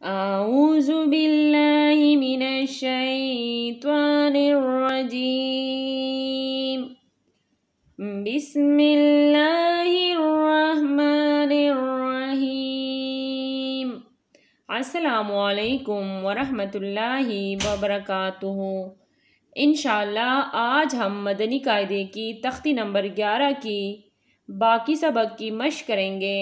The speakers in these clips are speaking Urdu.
أعوذ بالله من الشيطان الرجيم بسم الله الرحمن الرحیم۔ السلام علیکم ورحمۃ اللہ وبرکاتہ۔ انشاءاللہ آج ہم مدنی قاعدے کی تختی نمبر 11 کی باقی سبق کی مشق کریں گے۔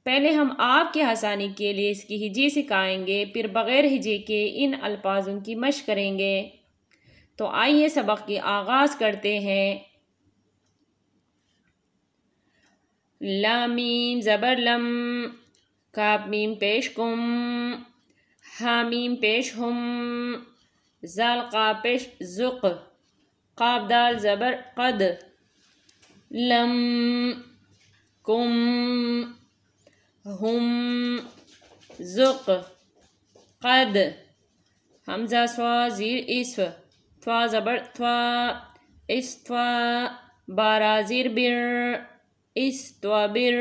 پہلے ہم آپ کے آسانی کے لیے اس کی ہجے سکھائیں گے، پھر بغیر ہجے کے ان الفاظوں کی مشق کریں گے۔ تو آئیے سبق کی آغاز کرتے ہیں۔ لام میم زبر لم، کاف میم پیش کم، ہا میم پیش ہم، زال قاف پیش زق، قاف دال زبر قد، لم کم ہم زق قد، حمزہ سوا زیر اسف، توا زبر توا، استوا، بارا زیر بر، استوا بر،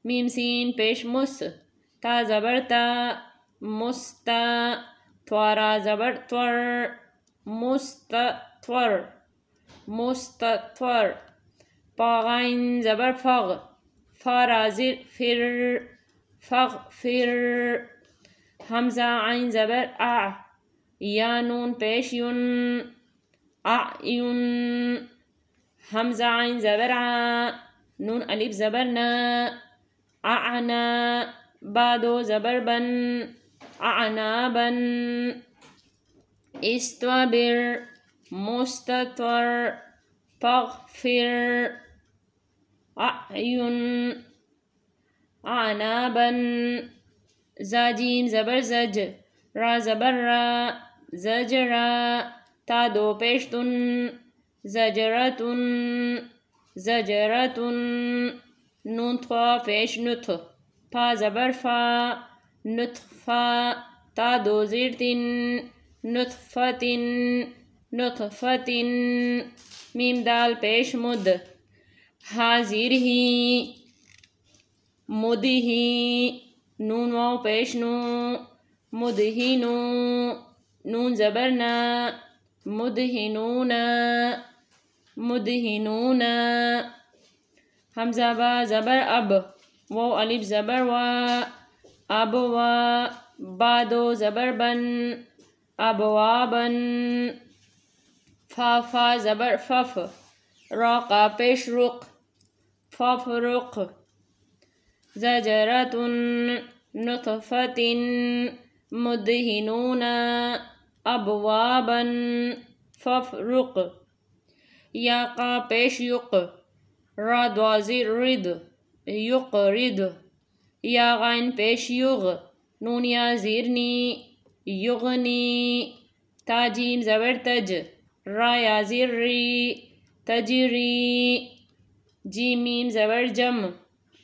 میم سین پیش مس، تا زبر تا، مستا، توارا زبر تور، مستطور، مستطور، پا غین زبر فغ، فارا زیر فر، فغفر، حمزہ عین زبر ا، یا نون پیش یون، اعین، حمزہ عین زبر ع، نون الف زبر نا، اعنا، بادو زبر بن، اعنابن، استوبر، مستطور، فاغفر، اعین، اعنابن، زاجیم زبر زج، را زبر را، زجرا، تا دو پیشتن، زجرتن، زجرتن، نون توا پیش نتھ، پا زبر فا، نطفا، تا دو زیر تن، نطفتن، نطفتن، میم دال پیش مد، ہا زیر ہی، مدہی، نون واو پیش نو، مدہنو، نون زبر نا، مدہنونا، مدہنونا، حمزہ با زبر اب، واو الف زبر وا، ابوا، بادو زبر بن، ابوابن، فا فا زبر فف، را قاف پیش رق، ففرق، زجرتن، نطفتن، مدہنونا، ابوابن، ففرق، یا قاف پیش یق، را دوا زیر رد، یقرد، یا غین پیش یغ، نون یا زیر نی، یغنی، تا جیم زبر تج، را یا زیر ری، تجری، جیم میم زبر جم،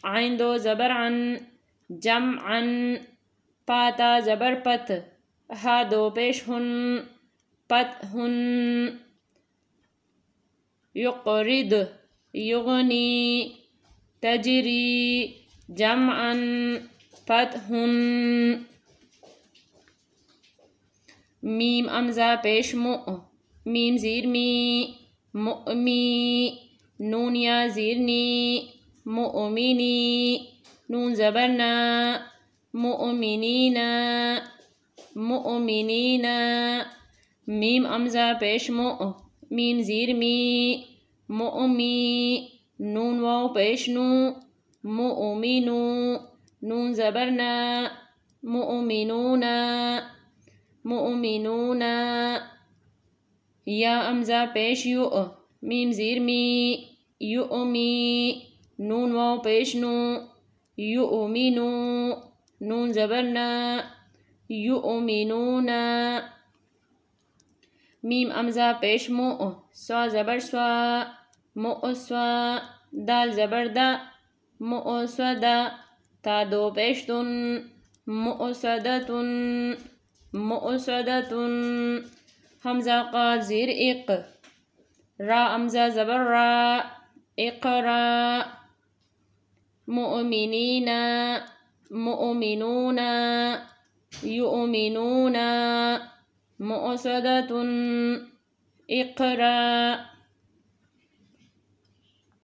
عین دو زبر عن، جمعن، پاتا زبر پت، ہا دو پیش ہن، پتہن، یقرد، یغنی، تجری، جمعن، پتہن، میم امزہ پیش مؤ، میم زیر می، مؤمی، نون یا زیر نی، مؤمنی، نون زبر نا، مؤمنینا، مؤمنینا، میم امزہ پیش مؤ، میم زیر می، مؤمی، نون واو پیش نو، مؤمنو، نون زبر نا، مؤمنونا، مؤمنونا، یا امزہ پیش یؤ، میم زیر می، یؤمی، نون واو پیش نو، یؤمنو، نون زبر نا، یؤمنونا، میم امزہ پیش مؤ، سوا زبر سوا، مؤسوا، دال زبر دا، مؤسودا، تا دو پیشتن، مؤسودتن، مؤسودتن، حمزہ قاف زیر اق، را امزہ زبر را، اقرا، مؤمنین، مؤمنون، یؤمنون، مؤسدة، اقرأ.